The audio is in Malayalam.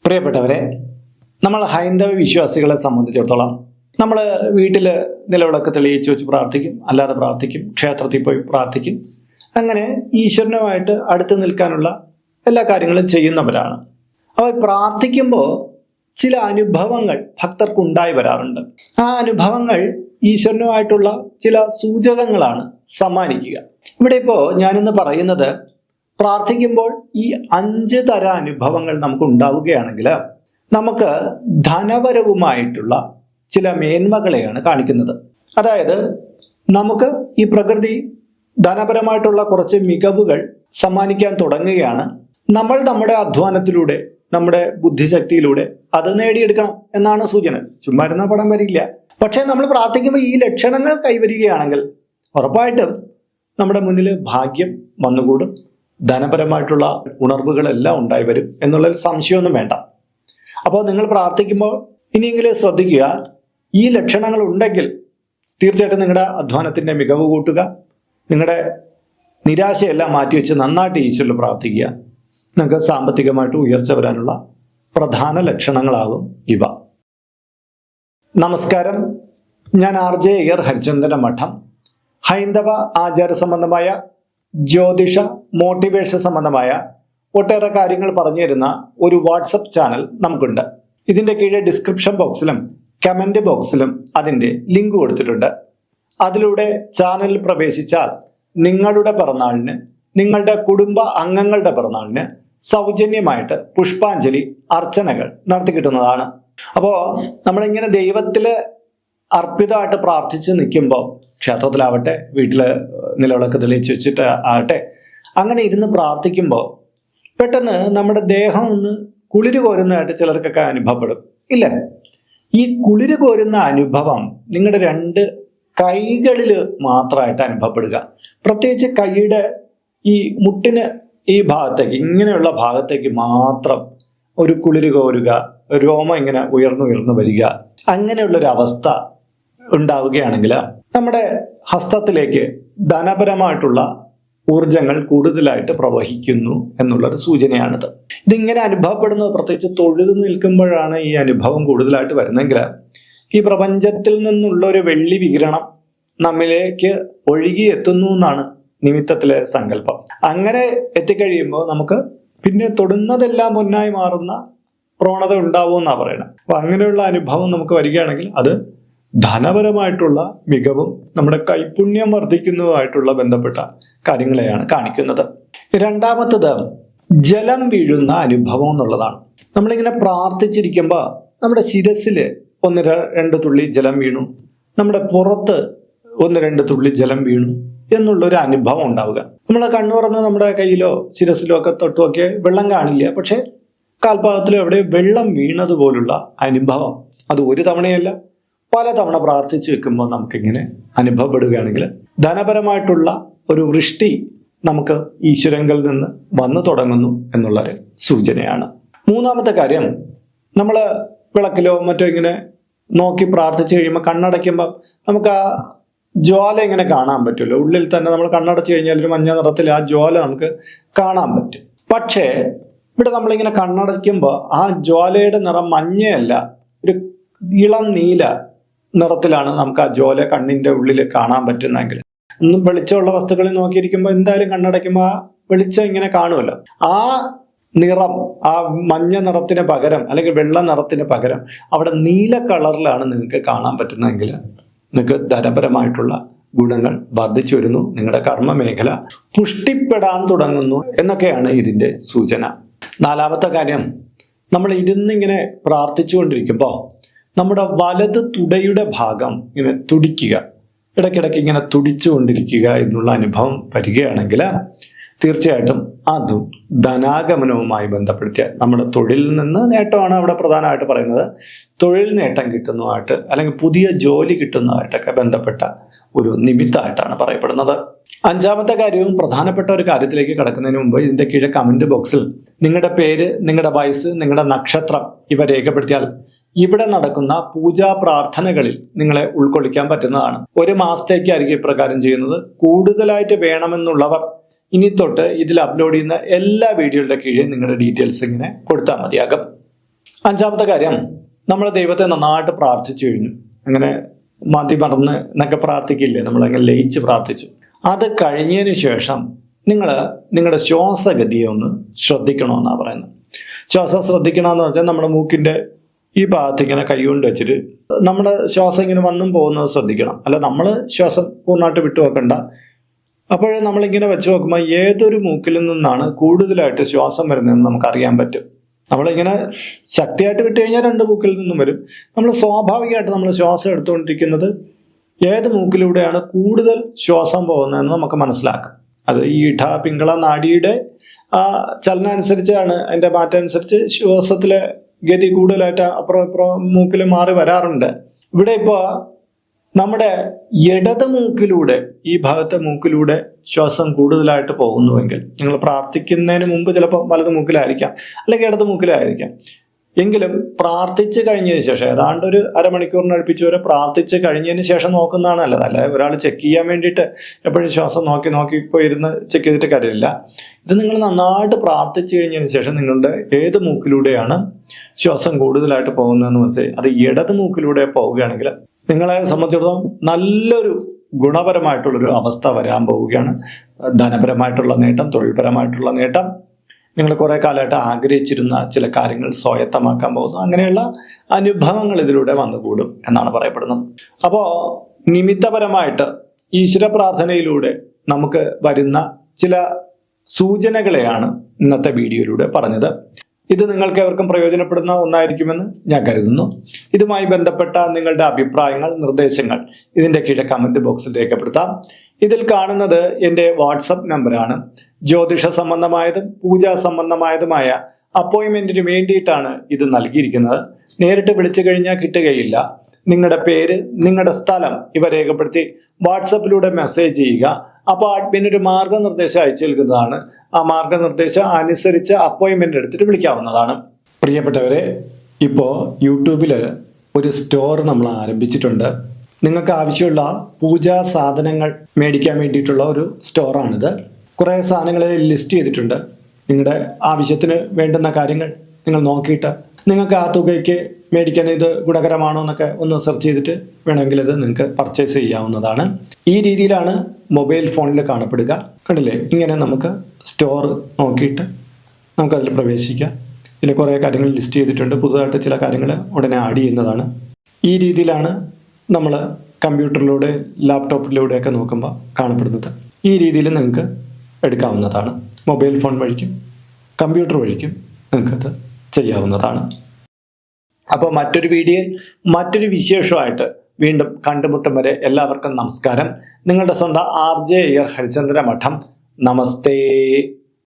പ്രിയപ്പെട്ടവരെ, നമ്മൾ ഹൈന്ദവ വിശ്വാസികളെ സംബന്ധിച്ചിടത്തോളം നമ്മൾ വീട്ടിൽ നിലവിളക്ക് തെളിയിച്ച് വെച്ച് പ്രാർത്ഥിക്കും, അല്ലാതെ പ്രാർത്ഥിക്കും, ക്ഷേത്രത്തിൽ പോയി പ്രാർത്ഥിക്കും. അങ്ങനെ ഈശ്വരനുമായിട്ട് അടുത്ത് നിൽക്കാനുള്ള എല്ലാ കാര്യങ്ങളും ചെയ്യുന്നവരാണ്. അപ്പോൾ പ്രാർത്ഥിക്കുമ്പോൾ ചില അനുഭവങ്ങൾ ഭക്തർക്ക് ഉണ്ടായി വരാറുണ്ട്. ആ അനുഭവങ്ങൾ ഈശ്വരനുമായിട്ടുള്ള ചില സൂചകങ്ങളാണ് സമ്മാനിക്കുക. ഇവിടെ ഇപ്പോൾ ഞാനിന്ന് പറയുന്നത്, പ്രാർത്ഥിക്കുമ്പോൾ ഈ 5 തരം അനുഭവങ്ങൾ നമുക്ക് ഉണ്ടാവുകയാണെങ്കിൽ നമുക്ക് ധനപരവുമായിട്ടുള്ള ചില മേന്മകളെയാണ് കാണിക്കുന്നത്. അതായത് നമുക്ക് ഈ പ്രകൃതി ധനപരമായിട്ടുള്ള കുറച്ച് മികവുകൾ സമ്മാനിക്കാൻ തുടങ്ങുകയാണ്. നമ്മൾ നമ്മുടെ അധ്വാനത്തിലൂടെ, നമ്മുടെ ബുദ്ധിശക്തിയിലൂടെ അത് നേടിയെടുക്കണം എന്നാണ് സൂചന. ചുമ്മാ ഇരുന്ന പടം വരില്ല. പക്ഷേ നമ്മൾ പ്രാർത്ഥിക്കുമ്പോൾ ഈ ലക്ഷണങ്ങൾ കൈവരികയാണെങ്കിൽ ഉറപ്പായിട്ടും നമ്മുടെ മുന്നിൽ ഭാഗ്യം വന്നുകൂടും, ധനപരമായിട്ടുള്ള ഉണർവുകളെല്ലാം ഉണ്ടായി വരും എന്നുള്ളതിൽ സംശയമൊന്നും വേണ്ട. അപ്പോൾ നിങ്ങൾ പ്രാർത്ഥിക്കുമ്പോൾ ഇനിയെങ്കിലും ശ്രദ്ധിക്കുക, ഈ ലക്ഷണങ്ങൾ ഉണ്ടെങ്കിൽ തീർച്ചയായിട്ടും നിങ്ങളുടെ അധ്വാനത്തിൻ്റെ മികവ് കൂട്ടുക, നിങ്ങളുടെ നിരാശയെല്ലാം മാറ്റിവെച്ച് നന്നായിട്ട് ഈശ്വരനിൽ പ്രാർത്ഥിക്കുക. നിങ്ങൾക്ക് സാമ്പത്തികമായിട്ട് ഉയർച്ച വരാനുള്ള പ്രധാന ലക്ഷണങ്ങളാകും ഇവ. നമസ്കാരം, ഞാൻ RJ അയ്യർ, ഹരിചന്ദന മഠം. ഹൈന്ദവ ആചാര സംബന്ധമായ, ജ്യോതിഷ, മോട്ടിവേഷൻ സംബന്ധമായ ഒട്ടേറെ കാര്യങ്ങൾ പറഞ്ഞു തരുന്ന ഒരു വാട്സപ്പ് ചാനൽ നമുക്കുണ്ട്. ഇതിൻ്റെ കീഴെ ഡിസ്ക്രിപ്ഷൻ ബോക്സിലും കമൻറ്റ് ബോക്സിലും അതിൻ്റെ ലിങ്ക് കൊടുത്തിട്ടുണ്ട്. അതിലൂടെ ചാനലിൽ പ്രവേശിച്ചാൽ നിങ്ങളുടെ പിറന്നാളിന്, നിങ്ങളുടെ കുടുംബ അംഗങ്ങളുടെ പിറന്നാളിന് സൗജന്യമായിട്ട് പുഷ്പാഞ്ജലി അർച്ചനകൾ നടത്തി കിട്ടുന്നതാണ്. അപ്പോൾ നമ്മളിങ്ങനെ ദൈവത്തിൽ അർപ്പിതമായിട്ട് പ്രാർത്ഥിച്ച് നിൽക്കുമ്പോൾ, ക്ഷേത്രത്തിലാവട്ടെ, വീട്ടിൽ നിലവിളക്ക് തെളിയിച്ച് വെച്ചിട്ട് ആകട്ടെ, അങ്ങനെ ഇരുന്ന് പ്രാർത്ഥിക്കുമ്പോൾ പെട്ടെന്ന് നമ്മുടെ ദേഹം ഒന്ന് കുളിര് കോരുന്നതായിട്ട് ചിലർക്കൊക്കെ അനുഭവപ്പെടും, ഇല്ലേ? ഈ കുളിര് കോരുന്ന അനുഭവം നിങ്ങളുടെ 2 കൈകളിൽ മാത്രമായിട്ട് അനുഭവപ്പെടുക. പ്രത്യേകിച്ച് കൈയുടെ ഈ മുട്ടിന് ഈ ഭാഗത്തേക്ക്, ഇങ്ങനെയുള്ള ഭാഗത്തേക്ക് മാത്രം ഒരു കുളിര് കോരുക, രോമം ഇങ്ങനെ ഉയർന്നു വരിക, അങ്ങനെയുള്ളൊരു അവസ്ഥ ഉണ്ടാവുകയാണെങ്കിൽ നമ്മുടെ ഹസ്തത്തിലേക്ക് ധനപരമായിട്ടുള്ള ഊർജങ്ങൾ കൂടുതലായിട്ട് പ്രവഹിക്കുന്നു എന്നുള്ളൊരു സൂചനയാണിത്. ഇതിങ്ങനെ അനുഭവപ്പെടുന്നത് പ്രത്യേകിച്ച് തൊഴുതു നിൽക്കുമ്പോഴാണ് ഈ അനുഭവം കൂടുതലായിട്ട് വരുന്നെങ്കിൽ ഈ പ്രപഞ്ചത്തിൽ നിന്നുള്ളൊരു വെള്ളി വികിരണം നമ്മിലേക്ക് ഒഴുകി എത്തുന്നു എന്നാണ് നിമിത്തത്തിലെ സങ്കല്പം. അങ്ങനെ എത്തിക്കഴിയുമ്പോൾ നമുക്ക് പിന്നെ തൊടുന്നതെല്ലാം പൊന്നായി മാറുന്ന പ്രവണത ഉണ്ടാവും എന്നാണ് പറയുന്നത്. അപ്പൊ അങ്ങനെയുള്ള അനുഭവം നമുക്ക് വരികയാണെങ്കിൽ അത് ധനപരമായിട്ടുള്ള മികവും നമ്മുടെ കൈപുണ്യം വർദ്ധിക്കുന്നതുമായിട്ടുള്ള ബന്ധപ്പെട്ട കാര്യങ്ങളെയാണ് കാണിക്കുന്നത്. രണ്ടാമത്തത് ജലം വീഴുന്ന അനുഭവം എന്നുള്ളതാണ്. നമ്മളിങ്ങനെ പ്രാർത്ഥിച്ചിരിക്കുമ്പോൾ നമ്മുടെ ശിരസിൽ 1-2 തുള്ളി ജലം വീണു, നമ്മുടെ പുറത്ത് 1-2 തുള്ളി ജലം വീണു എന്നുള്ളൊരു അനുഭവം ഉണ്ടാവുക. നമ്മൾ കണ്ണു തുറന്ന് നമ്മുടെ കയ്യിലോ ശിരസിലോ ഒക്കെ തൊട്ടുമൊക്കെ വെള്ളം കാണില്ല, പക്ഷെ കാൽപാദത്തിലോ എവിടെ വെള്ളം വീണതുപോലുള്ള അനുഭവം, അത് ഒരു തവണയല്ല പല തവണ പ്രാർത്ഥിച്ചു വെക്കുമ്പോൾ നമുക്കിങ്ങനെ അനുഭവപ്പെടുകയാണെങ്കിൽ ധനപരമായിട്ടുള്ള ഒരു വൃഷ്ടി നമുക്ക് ഈശ്വരങ്ങളിൽ നിന്ന് വന്നു തുടങ്ങുന്നു എന്നുള്ളൊരു സൂചനയാണ്. മൂന്നാമത്തെ കാര്യം, നമ്മൾ വിളക്കിലോ മറ്റോ ഇങ്ങനെ നോക്കി പ്രാർത്ഥിച്ചു കഴിയുമ്പോൾ കണ്ണടയ്ക്കുമ്പോൾ നമുക്ക് ആ ജ്വാല ഇങ്ങനെ കാണാൻ പറ്റുമല്ലോ. ഉള്ളിൽ തന്നെ നമ്മൾ കണ്ണടച്ചു കഴിഞ്ഞാൽ ഒരു മഞ്ഞ നിറത്തിൽ ആ ജ്വാല നമുക്ക് കാണാൻ പറ്റും. പക്ഷേ ഇവിടെ നമ്മളിങ്ങനെ കണ്ണടയ്ക്കുമ്പോൾ ആ ജ്വാലയുടെ നിറം മഞ്ഞയല്ല, ഒരു ഇളം നീല നിറത്തിലാണ് നമുക്ക് ആ ജ്വാല കണ്ണിൻ്റെ ഉള്ളിൽ കാണാൻ പറ്റുന്നതെങ്കിൽ. ഒന്നും വെളിച്ചമുള്ള വസ്തുക്കളിൽ നോക്കിയിരിക്കുമ്പോൾ എന്തായാലും കണ്ണടയ്ക്കുമ്പോൾ ആ വെളിച്ചം ഇങ്ങനെ കാണുമല്ലോ. ആ നിറം, ആ മഞ്ഞ നിറത്തിന് പകരം അല്ലെങ്കിൽ വെള്ള നിറത്തിന് പകരം അവിടെ നീല കളറിലാണ് നിങ്ങൾക്ക് കാണാൻ പറ്റുന്നതെങ്കിൽ നിങ്ങൾക്ക് ധനപരമായിട്ടുള്ള ഗുണങ്ങൾ വർദ്ധിച്ചു വരുന്നു, നിങ്ങളുടെ കർമ്മ മേഖല പുഷ്ടിപ്പെടാൻ തുടങ്ങുന്നു എന്നൊക്കെയാണ് ഇതിൻ്റെ സൂചന. നാലാമത്തെ കാര്യം, നമ്മൾ ഇരുന്നിങ്ങനെ പ്രാർത്ഥിച്ചുകൊണ്ടിരിക്കുമ്പോൾ നമ്മുടെ വലത് തുടയുടെ ഭാഗം ഇങ്ങനെ തുടിക്കുക, ഇടയ്ക്കിടയ്ക്ക് ഇങ്ങനെ തുടിച്ചുകൊണ്ടിരിക്കുക എന്നുള്ള അനുഭവം വരികയാണെങ്കിൽ തീർച്ചയായിട്ടും അതും ധനാഗമനവുമായി ബന്ധപ്പെടുത്തിയ നമ്മുടെ തൊഴിലിൽ നിന്ന് നേട്ടമാണ് അവിടെ പ്രധാനമായിട്ട് പറയുന്നത്. തൊഴിൽ നേട്ടം കിട്ടുന്നതുമായിട്ട് അല്ലെങ്കിൽ പുതിയ ജോലി കിട്ടുന്നതായിട്ടൊക്കെ ബന്ധപ്പെട്ട ഒരു നിമിത്തമായിട്ടാണ് പറയപ്പെടുന്നത്. അഞ്ചാമത്തെ കാര്യവും പ്രധാനപ്പെട്ട ഒരു കാര്യത്തിലേക്ക് കടക്കുന്നതിന് മുമ്പ് ഇതിൻ്റെ കീഴെ കമൻറ്റ് ബോക്സിൽ നിങ്ങളുടെ പേര്, നിങ്ങളുടെ വയസ്സ്, നിങ്ങളുടെ നക്ഷത്രം ഇവ രേഖപ്പെടുത്തിയാൽ ഇവിടെ നടക്കുന്ന പൂജാ പ്രാർത്ഥനകളിൽ നിങ്ങളെ ഉൾക്കൊള്ളിക്കാൻ പറ്റുന്നതാണ്. 1 മാസത്തേക്കായിരിക്കും ഇപ്രകാരം ചെയ്യുന്നത്. കൂടുതലായിട്ട് വേണമെന്നുള്ളവർ ഇനി തൊട്ട് ഇതിൽ അപ്ലോഡ് ചെയ്യുന്ന എല്ലാ വീഡിയോയുടെ കീഴിൽ നിങ്ങളുടെ ഡീറ്റെയിൽസ് ഇങ്ങനെ കൊടുത്താൽ മതിയാകും. അഞ്ചാമത്തെ കാര്യം, നമ്മൾ ദൈവത്തെ നന്നായിട്ട് പ്രാർത്ഥിച്ചു കഴിഞ്ഞു. അങ്ങനെ മതി മറന്ന് എന്നൊക്കെ പ്രാർത്ഥിക്കില്ലേ, നമ്മളങ്ങനെ ലയിച്ച് പ്രാർത്ഥിച്ചു. അത് കഴിഞ്ഞതിന് ശേഷം നിങ്ങളുടെ ശ്വാസഗതിയെ ഒന്ന് ശ്രദ്ധിക്കണമെന്നാണ് പറയുന്നത്. ശ്വാസം ശ്രദ്ധിക്കണമെന്ന് പറഞ്ഞാൽ നമ്മുടെ മൂക്കിൻ്റെ ഈ ഭാഗത്ത് ഇങ്ങനെ കൈകൊണ്ട് വെച്ചിട്ട് നമ്മുടെ ശ്വാസം ഇങ്ങനെ വന്നും പോകുന്നത് ശ്രദ്ധിക്കണം. അല്ല, നമ്മൾ ശ്വാസം പൂർണ്ണമായിട്ട് വിട്ടു വെക്കണ്ട. അപ്പോഴേ നമ്മളിങ്ങനെ വെച്ച് നോക്കുമ്പോൾ ഏതൊരു മൂക്കിൽ നിന്നാണ് കൂടുതലായിട്ട് ശ്വാസം വരുന്നതെന്ന് നമുക്കറിയാൻ പറ്റും. നമ്മളിങ്ങനെ ശക്തിയായിട്ട് വിട്ട് കഴിഞ്ഞാൽ 2 മൂക്കിൽ നിന്നും വരും. നമ്മൾ സ്വാഭാവികമായിട്ട് നമ്മൾ ശ്വാസം എടുത്തുകൊണ്ടിരിക്കുന്നത് ഏത് മൂക്കിലൂടെയാണ് കൂടുതൽ ശ്വാസം പോകുന്നതെന്ന് നമുക്ക് മനസ്സിലാക്കാം. അത് ഈ പിംഗള നാഡിയുടെ ചലനം അനുസരിച്ചാണ്, അതിൻ്റെ മാറ്റം അനുസരിച്ച് ശ്വാസത്തിലെ ഗതി കൂടുതലായിട്ട് അപ്പുറം ഇപ്പുറം മൂക്കിൽ മാറി വരാറുണ്ട്. ഇവിടെ ഇപ്പോൾ നമ്മുടെ ഇടത് മൂക്കിലൂടെ, ഈ ഭാഗത്തെ മൂക്കിലൂടെ ശ്വാസം കൂടുതലായിട്ട് പോകുന്നുവെങ്കിൽ, നിങ്ങൾ പ്രാർത്ഥിക്കുന്നതിന് മുമ്പ് ചിലപ്പോൾ വലത് മൂക്കിലായിരിക്കാം, അല്ലെങ്കിൽ ഇടത് മൂക്കിലായിരിക്കാം. എങ്കിലും പ്രാർത്ഥിച്ച് കഴിഞ്ഞതിന് ശേഷം ഏതാണ്ട് ഒരു അരമണിക്കൂറിനടുപ്പിച്ച് വരെ പ്രാർത്ഥിച്ച് കഴിഞ്ഞതിന് ശേഷം നോക്കുന്നതാണ് നല്ലത്. അല്ല, ഒരാൾ ചെക്ക് ചെയ്യാൻ വേണ്ടിയിട്ട് എപ്പോഴും ശ്വാസം നോക്കി ഇപ്പോൾ ഇരുന്ന് ചെക്ക് ചെയ്തിട്ട് കാര്യമില്ല. ഇത് നിങ്ങൾ നന്നായിട്ട് പ്രാർത്ഥിച്ച് കഴിഞ്ഞതിന് ശേഷം നിങ്ങളുടെ ഏത് മൂക്കിലൂടെയാണ് ശ്വാസം കൂടുതലായിട്ട് പോകുന്നതെന്ന് മനസ്സിലായി. അത് ഇടത് മൂക്കിലൂടെ പോവുകയാണെങ്കിൽ നിങ്ങളെ സംബന്ധിച്ചിടത്തോളം നല്ലൊരു ഗുണപരമായിട്ടുള്ളൊരു അവസ്ഥ വരാൻ പോവുകയാണ്. ധനപരമായിട്ടുള്ള നേട്ടം, തൊഴിൽപരമായിട്ടുള്ള നേട്ടം, നിങ്ങൾ കുറേ കാലമായിട്ട് ആഗ്രഹിച്ചിരുന്ന ചില കാര്യങ്ങൾ സ്വായത്തമാക്കാൻ പോകുന്നു. അങ്ങനെയുള്ള അനുഭവങ്ങൾ ഇതിലൂടെ വന്നുകൂടും എന്നാണ് പറയപ്പെടുന്നത്. അപ്പോൾ നിമിത്തപരമായിട്ട് ഈശ്വര പ്രാർത്ഥനയിലൂടെ നമുക്ക് വരുന്ന ചില സൂചനകളെയാണ് ഇന്നത്തെ വീഡിയോയിലൂടെ പറഞ്ഞത്. ഇത് നിങ്ങൾക്ക് എവർക്കും പ്രയോജനപ്പെടുന്ന ഒന്നായിരിക്കുമെന്ന് ഞാൻ കരുതുന്നു. ഇതുമായി ബന്ധപ്പെട്ട നിങ്ങളുടെ അഭിപ്രായങ്ങൾ, നിർദ്ദേശങ്ങൾ ഇതിൻ്റെ കീഴെ കമൻറ്റ് ബോക്സിൽ രേഖപ്പെടുത്താം. ഇതിൽ കാണുന്നത് എൻ്റെ വാട്സപ്പ് നമ്പറാണ്. ജ്യോതിഷ സംബന്ധമായതും പൂജാ സംബന്ധമായതുമായ അപ്പോയിൻമെൻറ്റിന് വേണ്ടിയിട്ടാണ് ഇത് നൽകിയിരിക്കുന്നത്. നേരിട്ട് വിളിച്ചു കഴിഞ്ഞാൽ കിട്ടുകയില്ല. നിങ്ങളുടെ പേര്, നിങ്ങളുടെ സ്ഥലം ഇവ രേഖപ്പെടുത്തി വാട്സപ്പിലൂടെ മെസ്സേജ് ചെയ്യുക. അപ്പോൾ അഡ്മിൻ ഒരു മാർഗനിർദ്ദേശം അയച്ചു നൽകുന്നതാണ്. ആ മാർഗനിർദ്ദേശം അനുസരിച്ച് അപ്പോയിൻമെൻ്റ് എടുത്തിട്ട് വിളിക്കാവുന്നതാണ്. പ്രിയപ്പെട്ടവരെ, ഇപ്പോൾ യൂട്യൂബിൽ ഒരു സ്റ്റോർ നമ്മൾ ആരംഭിച്ചിട്ടുണ്ട്. നിങ്ങൾക്ക് ആവശ്യമുള്ള പൂജാ സാധനങ്ങൾ മേടിക്കാൻ വേണ്ടിയിട്ടുള്ള ഒരു സ്റ്റോറാണിത്. കുറേ സാധനങ്ങൾ ലിസ്റ്റ് ചെയ്തിട്ടുണ്ട്. നിങ്ങളുടെ ആവശ്യത്തിന് വേണ്ടുന്ന കാര്യങ്ങൾ നിങ്ങൾ നോക്കിയിട്ട് നിങ്ങൾക്ക് ആ തുകയ്ക്ക് മേടിക്കാൻ ഇത് ഗുണകരമാണോ എന്നൊക്കെ ഒന്ന് സെർച്ച് ചെയ്തിട്ട് വേണമെങ്കിൽ ഇത് നിങ്ങൾക്ക് പർച്ചേസ് ചെയ്യാവുന്നതാണ്. ഈ രീതിയിലാണ് മൊബൈൽ ഫോണിൽ കാണപ്പെടുക. കണ്ടില്ലേ, ഇങ്ങനെ നമുക്ക് സ്റ്റോർ നോക്കിയിട്ട് നമുക്കതിൽ പ്രവേശിക്കാം. ഇതിൽ കുറേ കാര്യങ്ങൾ ലിസ്റ്റ് ചെയ്തിട്ടുണ്ട്. പുതുതായിട്ട് ചില കാര്യങ്ങൾ ഉടനെ ആഡ് ചെയ്യുന്നതാണ്. ഈ രീതിയിലാണ് നമ്മൾ കമ്പ്യൂട്ടറിലൂടെ, ലാപ്ടോപ്പിലൂടെയൊക്കെ നോക്കുമ്പോൾ കാണപ്പെടുന്നത്. ഈ രീതിയിൽ നിങ്ങൾക്ക് എടുക്കാവുന്നതാണ്. മൊബൈൽ ഫോൺ വഴിക്കും കമ്പ്യൂട്ടർ വഴിക്കും നിങ്ങൾക്കത് ചെയ്യാവുന്നതാണ്. അപ്പോൾ മറ്റൊരു വീഡിയോയിൽ മറ്റൊരു വിശേഷമായിട്ട് വീണ്ടും കണ്ടുമുട്ടും വരെ എല്ലാവർക്കും നമസ്കാരം. നിങ്ങളുടെ സ്വന്തം RJ അയ്യർ ഹരിചന്ദ്ര മഠം. നമസ്തേ.